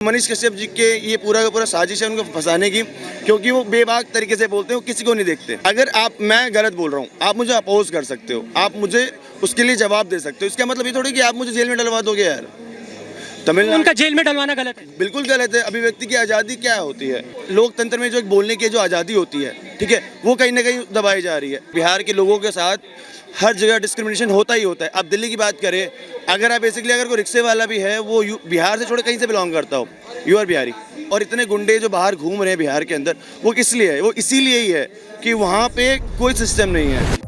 मनीष कश्यप जी के ये पूरा का पूरा साजिश है उनको फंसाने की, क्योंकि वो बेबाक तरीके से बोलते हैं, वो किसी को नहीं देखते। अगर मैं गलत बोल रहा हूँ, आप मुझे अपोज कर सकते हो, आप मुझे उसके लिए जवाब दे सकते हो। इसका मतलब ये थोड़ी कि आप मुझे जेल में डलवा दोगे यार। तमिलनाडु उनका जेल में डलवाना गलत है। बिल्कुल गलत है। अभिव्यक्ति की आज़ादी क्या होती है? लोकतंत्र में जो एक बोलने की जो आज़ादी होती है, ठीक है, वो कहीं ना कहीं दबाई जा रही है। बिहार के लोगों के साथ हर जगह डिस्क्रिमिनेशन होता ही होता है। अब दिल्ली की बात करें, अगर आप बेसिकली अगर कोई रिक्शे वाला भी है, वो बिहार से छोड़ कहीं से बिलोंग करता हो, यू आर बिहारी। और इतने गुंडे जो बाहर घूम रहे हैं बिहार के अंदर, वो किस लिए है? वो इसीलिए ही है कि वहाँ पे कोई सिस्टम नहीं है।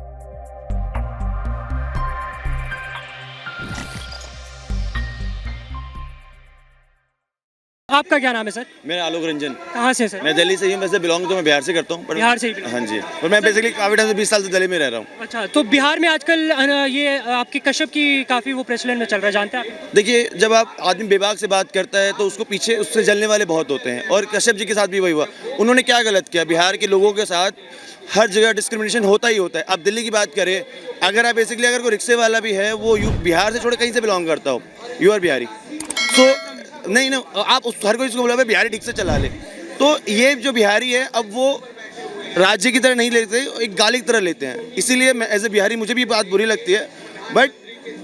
आपका क्या नाम है सर? मेरा आलोक रंजन। कहाँ से सर? मैं दिल्ली से ही हूँ, वैसे बिलोंग तो मैं बिहार से करता हूँ, पर बिहार से ही belong। हाँ जी। और मैं बेसिकली काफ़ी टाइम से 20 साल से दिल्ली में रह रहा हूँ। अच्छा, तो बिहार में आजकल ये आपके कश्यप की काफ़ी वो प्रचलन में चल रहा है, जानते हैं आप? देखिए, जब आप आदमी बेबाक से बात करता है तो उसको पीछे उससे जलने वाले बहुत होते हैं, और कश्यप जी के साथ भी वही हुआ। उन्होंने क्या गलत किया? बिहार के लोगों के साथ हर जगह डिस्क्रिमिनेशन होता ही होता है। अब दिल्ली की बात करें, अगर आप बेसिकली अगर कोई रिक्शे वाला भी है, वो बिहार से छोड़ कहीं से बिलोंग करता हो, यू आर बिहारी। तो नहीं ना, आप हर कोई इसको बोला बिहारी ठीक से चला ले। तो ये जो बिहारी है, अब वो राज्य की तरह नहीं लेते, एक गाली की तरह लेते हैं। इसीलिए मैं एज ए बिहारी, मुझे भी बात बुरी लगती है, बट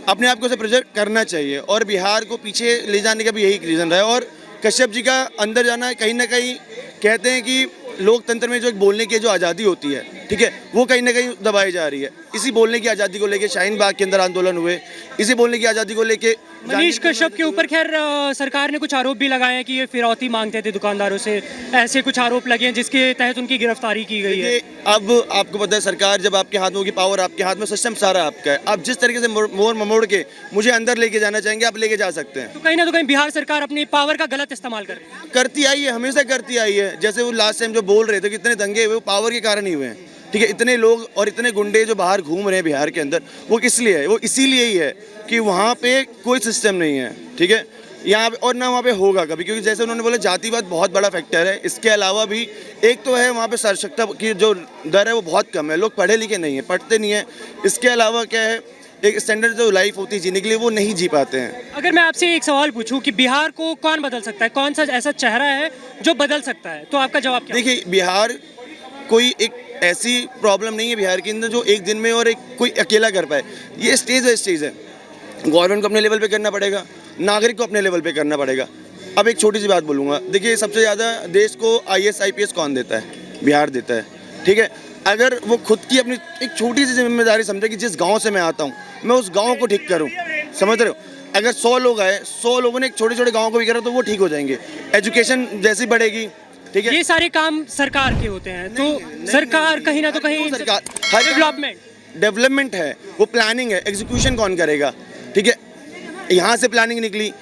अपने आप को उसे प्रेजर करना चाहिए। और बिहार को पीछे ले जाने का भी यही रीज़न रहा है। और कश्यप जी का अंदर जाना, कहीं ना कहीं कहते हैं कि लोकतंत्र में जो एक बोलने की जो आज़ादी होती है, ठीक है, वो कहीं ना कहीं दबाई जा रही है। इसी बोलने की आज़ादी को लेके शाहीन बाग के अंदर आंदोलन हुए, इसी बोलने की आज़ादी को लेके मनीष कश्यप के ऊपर खैर सरकार ने कुछ आरोप भी लगाए हैं कि ये फिरौती मांगते थे दुकानदारों से, ऐसे कुछ आरोप लगे हैं जिसके तहत उनकी गिरफ्तारी की गई है। अब आपको पता है, सरकार जब आपके हाथ में होगी, पावर आपके हाथ में, सिस्टम सारा आपका है। आप जिस तरीके से मोड़ ममोड़ के मुझे अंदर लेके जाना चाहेंगे, आप लेके जा सकते हैं। तो कहीं ना तो कहीं बिहार सरकार अपनी पावर का गलत इस्तेमाल कर रही है। करती आई है, हमेशा करती आई है। जैसे वो लास्ट टाइम जो बोल रहे थे कि इतने दंगे हुए, वो पावर के कारण ही हुए हैं, ठीक है। इतने लोग और इतने गुंडे जो बाहर घूम रहे हैं बिहार के अंदर, वो किस लिए है? वो इसीलिए ही है कि वहाँ पे कोई सिस्टम नहीं है, ठीक है, यहाँ पे। और ना वहाँ पे होगा कभी, क्योंकि जैसे उन्होंने बोला, जातिवाद बहुत बड़ा फैक्टर है। इसके अलावा भी एक तो है, वहाँ पे साक्षरता की जो दर है वो बहुत कम है, लोग पढ़े लिखे नहीं है, पढ़ते नहीं है। इसके अलावा क्या है, एक स्टैंडर्ड जो लाइफ होती है जीने के लिए, वो नहीं जी पाते हैं। अगर मैं आपसे एक सवाल पूछूं कि बिहार को कौन बदल सकता है, कौन सा ऐसा चेहरा है जो बदल सकता है, तो आपका जवाब क्या है? देखिए, बिहार कोई एक ऐसी प्रॉब्लम नहीं है बिहार के अंदर जो एक दिन में और एक कोई अकेला कर पाए। ये स्टेज है। गवर्नमेंट को अपने लेवल पे करना पड़ेगा, नागरिक को अपने लेवल पे करना पड़ेगा। अब एक छोटी सी बात बोलूँगा, देखिए, सबसे ज़्यादा देश को IAS IPS कौन देता है? बिहार देता है, ठीक है। अगर वो खुद की अपनी एक छोटी सी जिम्मेदारी समझे कि जिस गाँव से मैं आता हूँ, मैं उस गाँव को ठीक करूँ, समझ रहे हो? अगर 100 लोग आए, 100 लोगों ने एक छोटे छोटे गाँव को भी करा, तो वो ठीक हो जाएंगे। एजुकेशन जैसी बढ़ेगी, ठीक है। ये सारे काम सरकार के होते हैं, तो सरकार कहीं ना तो कहीं सरकार हर डेवलपमेंट है, वो प्लानिंग है, एग्जीक्यूशन कौन करेगा, ठीक है। यहाँ से प्लानिंग निकली,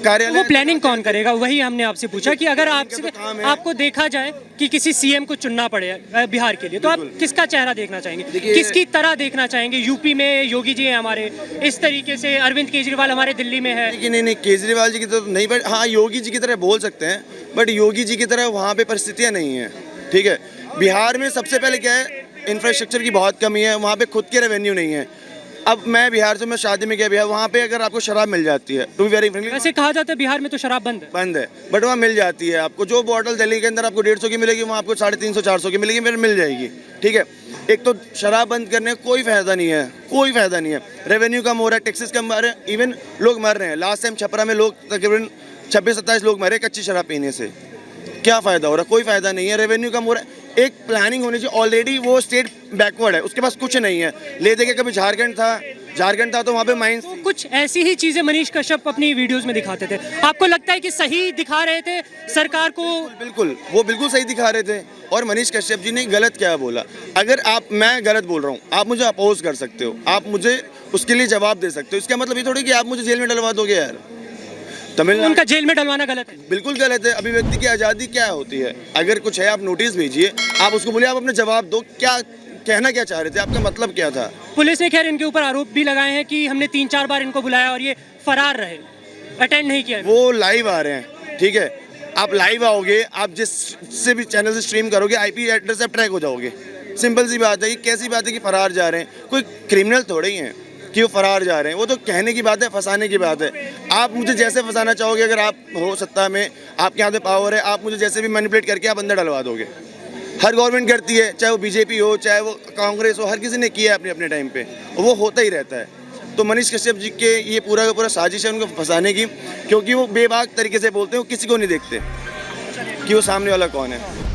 कार्यालय वो प्लानिंग कौन करेगा? वही हमने आपसे पूछा कि अगर आपको देखा जाए कि किसी CM को चुनना पड़े बिहार के लिए, तो आप किसका चेहरा देखना चाहेंगे, किसकी तरह देखना चाहेंगे? यूपी में योगी जी हैं हमारे, इस तरीके से अरविंद केजरीवाल हमारे दिल्ली में है। नहीं, केजरीवाल जी की तरह नहीं, बट हाँ, योगी जी की तरह बोल सकते हैं, बट योगी जी की तरह वहाँ पे परिस्थितियाँ नहीं हैं, ठीक है। बिहार में सबसे पहले क्या है, इंफ्रास्ट्रक्चर की बहुत कमी है, वहाँ पे खुद के रेवेन्यू नहीं है। अब मैं बिहार से, मैं शादी में गया बिहार, वहाँ पे अगर आपको शराब मिल जाती है, टू बी वेरी फ्रेंकली, वैसे कहा जाता है बिहार में तो शराब बंद है, बट वहाँ मिल जाती है आपको। जो बॉटल दिल्ली के अंदर आपको 150 की मिलेगी, वहाँ आपको 350 400 की मिलेगी, मेरे मिल जाएगी, ठीक है। एक तो शराब बंद करने का कोई फायदा नहीं है, कोई फायदा नहीं है। रेवेन्यू कम हो रहा है, टैक्सेस कम आ रहे हैं, इवन लोग मर रहे हैं। लास्ट टाइम छपरा में लोग तकरीबन 26-27 लोग मरे कच्ची शराब पीने से। क्या फ़ायदा हो रहा है? कोई फ़ायदा नहीं है। रेवेन्यू कम हो रहा है। एक प्लानिंग होनी चाहिए। ऑलरेडी वो स्टेट बैकवर्ड है, उसके पास कुछ नहीं है। ले दे के कभी झारखंड था तो वहाँ पे माइंस। तो कुछ ऐसी ही चीजें मनीष कश्यप अपनी वीडियोस में दिखाते थे, आपको लगता है कि सही दिखा रहे थे सरकार को? बिल्कुल, वो बिल्कुल सही दिखा रहे थे। और मनीष कश्यप जी ने गलत क्या बोला? अगर मैं गलत बोल रहा हूँ, आप मुझे अपोज कर सकते हो, आप मुझे उसके लिए जवाब दे सकते हो। इसका मतलब ये थोड़ी कि आप मुझे जेल में डलवा दोगे यार। तमिलनाडु उनका जेल में डलवाना गलत है। बिल्कुल गलत है। अभिव्यक्ति की आज़ादी क्या होती है? अगर कुछ है, आप नोटिस भेजिए, आप उसको बोलिए, आप अपने जवाब दो, क्या कहना क्या चाह रहे थे, आपका मतलब क्या था? पुलिस ने खैर इनके ऊपर आरोप भी लगाए हैं कि हमने 3-4 बार इनको बुलाया और ये फरार रहे, अटेंड नहीं किया। वो लाइव आ रहे हैं, ठीक है। आप लाइव आओगे, आप जिससे भी चैनल से स्ट्रीम करोगे, IP एड्रेस से ट्रैक हो जाओगे। सिंपल सी बात है। ये कैसी बात है कि फरार जा रहे हैं? कोई क्रिमिनल थोड़े ही हैं, कि वो फरार जा रहे हैं। वो तो कहने की बात है, फंसाने की बात है। आप मुझे जैसे फंसाना चाहोगे, अगर आप हो सत्ता में, आपके हाथ में पावर है, आप मुझे जैसे भी मैनिपुलेट करके आप अंदर डलवा दोगे। हर गवर्नमेंट करती है, चाहे वो बीजेपी हो, चाहे वो कांग्रेस हो, हर किसी ने किया है अपने अपने टाइम पे, और वो होता ही रहता है। तो मनीष कश्यप जी के ये पूरा का पूरा साजिश है उनको फंसाने की, क्योंकि वो बेबाक तरीके से बोलते हैं, वो किसी को नहीं देखते कि वो सामने वाला कौन है।